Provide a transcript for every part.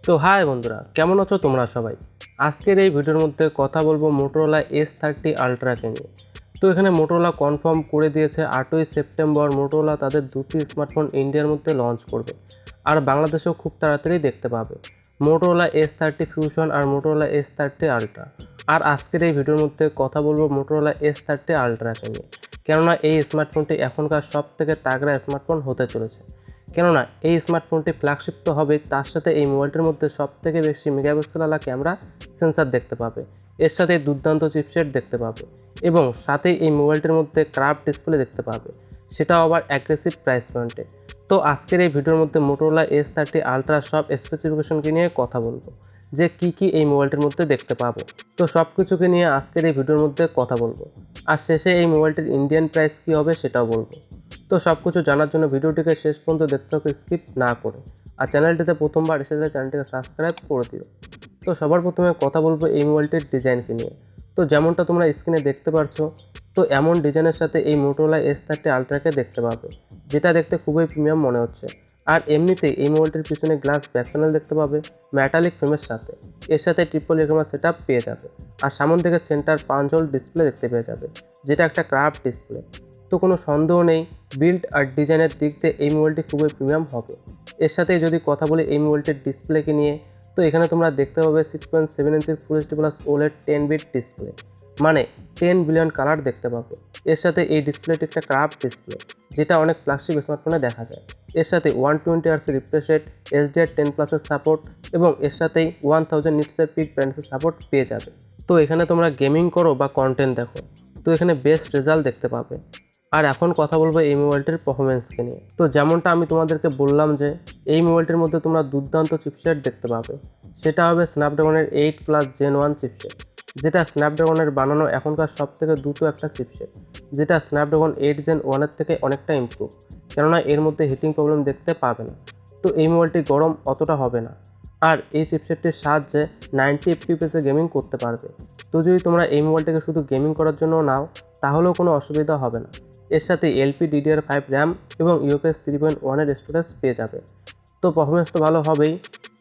তো হাই বন্ধুরা, কেমন আছো তোমরা সবাই? আজকের এই ভিডিওর মধ্যে কথা বলবো মোটোরোলা S30 আলট্রাকে নিয়ে। তো এখানে মোটোরোলা কনফার্ম করে দিয়েছে 8ই সেপ্টেম্বর মোটোরোলা তাদের দুটি স্মার্টফোন ইন্ডিয়ার মধ্যে লঞ্চ করবে, আর বাংলাদেশেও খুব তাড়াতাড়ি দেখতে পাবে মোটোরোলা S30 ফিউশন আর মোটোরোলা S30 আলট্রা। আর আজকের এই ভিডিওর মধ্যে কথা বলবো মোটোরোলা S30 আলট্রাকে নিয়ে, কেননা এই স্মার্টফোনটি এখনকার সব থেকে তাগড়া স্মার্টফোন হতে চলেছে। কেননা এই স্মার্টফোনটি ফ্ল্যাগশিপ তো হবেই, তার সাথে এই মোবাইলটির মধ্যে সবথেকে বেশি মেগাপিক্সেলওয়ালা ক্যামেরা সেন্সার দেখতে পাবে, এর সাথে দুর্দান্ত চিপসেট দেখতে পাবে এবং সাথেই এই মোবাইলটির মধ্যে কার্ভ ডিসপ্লে দেখতে পাবে, সেটাও আবার অ্যাগ্রেসিভ প্রাইস পয়েন্টে। তো আজকের এই ভিডিওর মধ্যে মোটোরোলা S30 আলট্রা সব স্পেসিফিকেশনকে নিয়ে কথা বলবো, যে কী এই মোবাইলটির মধ্যে দেখতে পাবো। তো সব কিছুকে নিয়ে আজকের এই ভিডিওর মধ্যে কথা বলবো, আর শেষে এই মোবাইলটির ইন্ডিয়ান প্রাইস কী হবে সেটাও বলবো। তো সব কিছু জানার জন্য ভিডিওটিকে শেষ পর্যন্ত দেখতে হবে স্কিপ না করে, আর চ্যানেলটিতে প্রথমবার এসেছে চ্যানেলটিকে সাবস্ক্রাইব করে দিও। তো সবার প্রথমে কথা বলবো এই মোবাইলটির ডিজাইনকে নিয়ে। তো যেমনটা তোমরা স্ক্রিনে দেখতে পারছো, তো এমন ডিজাইনের সাথে এই মোটোরোলা S30 আলট্রাকে দেখতে পাবে, যেটা দেখতে খুবই প্রিমিয়াম মনে হচ্ছে। আর এমনিতেই এই মোবাইলটির পিছনে গ্লাস ব্যাক প্যানেল দেখতে পাবে মেটালিক ফ্রেমের সাথে, এর সাথে ট্রিপল ক্যামেরা সেটআপ পেয়ে যাবে, আর সামন থেকে সেন্টার পাঞ্চ হোল ডিসপ্লে দেখতে পেয়ে যাবে, যেটা একটা কার্ভ ডিসপ্লে। তো কোনো সন্দেহ নেই বিল্ড আর ডিজাইনের দিক দিয়ে এই মোবাইলটি খুবই প্রিমিয়াম হবে। এর সাথে যদি কথা বলি এই মোবাইলটির ডিসপ্লেকে নিয়ে, তো এখানে তোমরা দেখতে পাবে 6.7 ইঞ্চির full HD plus OLED 10-bit display, মানে 10 বিলিয়ন কালার দেখতে পাবে। এর সাথে এই ডিসপ্লেটি একটা কার্ভ ডিসপ্লে, যেটা অনেক ফ্ল্যাগশিপ স্মার্টফোনে দেখা যায়। এর সাথে 120 Hz রিফ্রেশ রেট, HDR10+এর সাপোর্ট এবং এর সাথেই 1000 নিটসের পিক ব্রাইটনেসের সাপোর্ট পেয়ে যাবে। তো এখানে তোমরা গেমিং করো বা কন্টেন্ট দেখো, তো এখানে বেস্ট রেজাল্ট দেখতে পাবে। আর এখন কথা বলবো এই মোবাইলটির পারফরমেন্সকে নিয়ে। তো যেমনটা আমি তোমাদেরকে বললাম যে এই মোবাইলটির মধ্যে তোমরা দুর্দান্ত চিপসেট দেখতে পাবে, সেটা হবে স্ন্যাপড্রাগনের 8+ Gen 1 চিপসেট, যেটা স্ন্যাপড্রাগনের বানানো এখনকার সব থেকে দ্রুত একটা চিপসেট, যেটা স্ন্যাপড্রাগন 8 Gen 1 থেকে অনেকটা ইমপ্রুভ, কেননা এর মধ্যে হিটিং প্রবলেম দেখতে পাবে না। তো এই মোবাইলটি গরম অতটা হবে না, আর এই চিপসেটটির সাহায্যে 90 FPS গেমিং করতে পারবে। তো যদি তোমরা এই মোবাইলটাকে শুধু গেমিং করার জন্য নাও, তাহলেও কোনো অসুবিধা হবে না। এর সাথে LPDDR5 র্যাম এবং UFS 3.1 স্টোরেজ পেয়ে যাবে। তো পারফরমেন্স তো ভালো হবেই,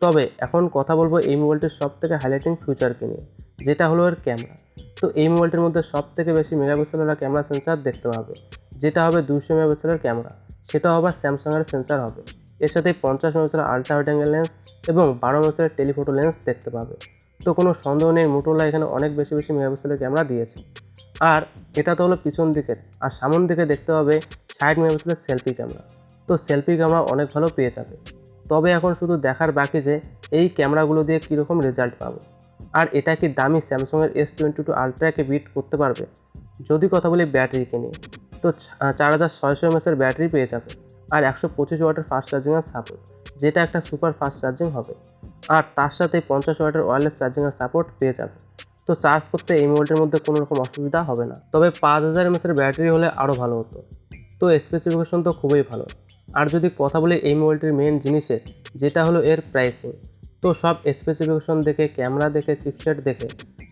তবে এখন কথা বলবো এই মোবাইলটির সব থেকে হাইলাইটিং ফিচারকে নিয়ে, যেটা হলো এর ক্যামেরা। তো এই মোবাইলটির মধ্যে সব থেকে বেশি মেগাপিক্সেলের ক্যামেরা সেন্সার দেখতে পাবে, যেটা হবে 200 মেগাপিক্সেলের ক্যামেরা, সেটাও আবার স্যামসাংয়ের সেন্সার হবে। এর সাথে 50 মেগাপিক্সেলের আল্ট্রা ওয়াইড অ্যাঙ্গেল লেন্স এবং 12 মেগাপিক্সেলের টেলিফোটো লেন্স দেখতে পাবে। তো কোনো সন্দেহ নেই মোটোরোলা এখানে অনেক বেশি মেগাপিক্সেলের ক্যামেরা দিয়েছে। আর এটা তো হলো পিছন দিকের, আর সামন দিকে দেখতে হবে 60 মেগাপিক্সেলের সেলফি ক্যামেরা। তো সেলফি ক্যামেরা অনেক ভালো পেয়ে যাবে, তবে এখন শুধু দেখার বাকি যে এই ক্যামেরাগুলো দিয়ে কীরকম রেজাল্ট পাবে, আর এটা কি দামি স্যামসাংয়ের S22 আলট্রাকে বিট করতে পারবে। যদি কথা বলি ব্যাটারিকে নিয়ে, তো 4600 mAh ব্যাটারি পেয়ে যাবে, আর 125 ওয়াটের ফাস্ট চার্জিংয়ের সাপোর্ট, যেটা একটা সুপার ফাস্ট চার্জিং হবে। আর তার সাথে 50 ওয়াটের ওয়্যারলেস চার্জিংয়ের সাপোর্ট পেয়ে যাবে। তো চার্জ করতে এই মোবাইলটির মধ্যে কোনো রকম অসুবিধা হবে না, তবে 5000 mAh ব্যাটারি হলে আরও ভালো হতো। তো স্পেসিফিকেশন তো খুবই ভালো। আর যদি কথা বলি এই মোবাইলটির মেন জিনিসে, যেটা হলো এর প্রাইসিং, তো সব স্পেসিফিকেশন দেখে, ক্যামেরা দেখে, চিপসেট দেখে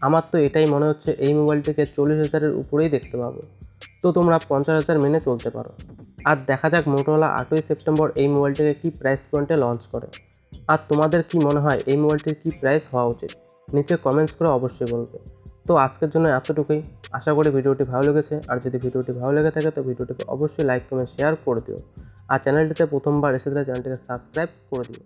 আমার তো এটাই মনে হচ্ছে এই মোবাইলটিকে 40,000-এর উপরেই দেখতে পাবো। তো তোমরা 50,000 মেনে চলতে পারো। আর দেখা যাক মোটোরোলা 8ই সেপ্টেম্বর এই মোবাইলটিকে কী প্রাইস পয়েন্টে লঞ্চ করে। আর তোমাদের কি মনে হয় এই মোবাইলটির কী প্রাইস হওয়া উচিত, নিচে কমেন্টস করে অবশ্যই বলবে। তো আজকের জন্য এতটুকুই, আশা করি ভিডিওটি ভালো লেগেছে। আর যদি ভিডিওটি ভালো লেগে থাকে তো ভিডিওটিকে অবশ্যই লাইক, কমেন্ট, শেয়ার করে দিও। আর চ্যানেলটিতে প্রথমবার এসে থাকলে চ্যানেলটিকে সাবস্ক্রাইব করে দিও।